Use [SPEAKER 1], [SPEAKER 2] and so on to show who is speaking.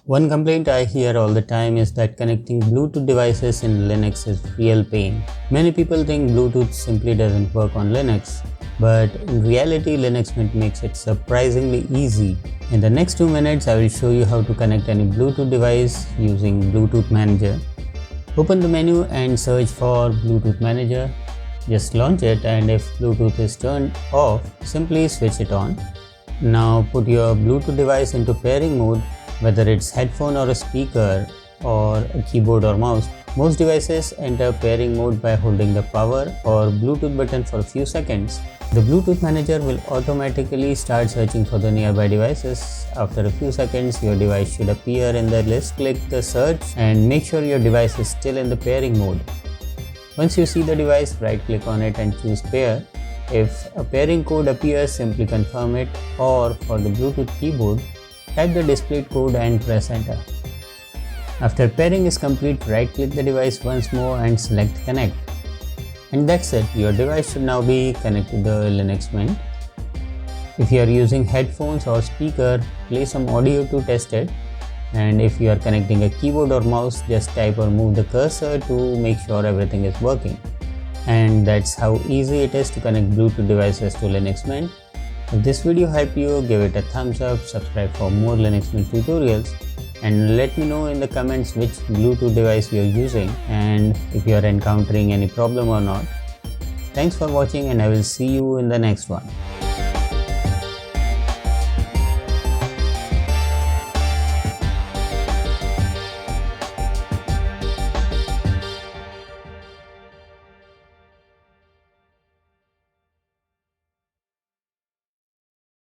[SPEAKER 1] One complaint I hear all the time is that connecting Bluetooth devices in Linux is real pain. Many people think Bluetooth simply doesn't work on Linux, but in reality Linux Mint makes it surprisingly easy. In the next 2 minutes I will show you how to connect any Bluetooth device using Bluetooth Manager. Open the menu and search for Bluetooth Manager. Just launch it, and if Bluetooth is turned off, simply switch it on. Now put your Bluetooth device into pairing mode, whether it's headphone or a speaker or a keyboard or mouse. Most devices enter pairing mode by holding the power or Bluetooth button for a few seconds. The Bluetooth Manager will automatically start searching for the nearby devices. After a few seconds, your device should appear in the list. Click the search and make sure your device is still in the pairing mode. Once you see the device, right-click on it and choose Pair. If a pairing code appears, simply confirm it, or for the Bluetooth keyboard, type the displayed code and press enter. After pairing is complete, right-click the device once more and select Connect. And that's it, your device should now be connected to the Linux Mint. If you are using headphones or speaker, play some audio to test it. And if you are connecting a keyboard or mouse, just type or move the cursor to make sure everything is working. And that's how easy it is to connect Bluetooth devices to Linux Mint. If this video helped you, give it a thumbs up, subscribe for more Linux Mint tutorials, and let me know in the comments which Bluetooth device you are using and if you are encountering any problem or not. Thanks for watching, and I will see you in the next one.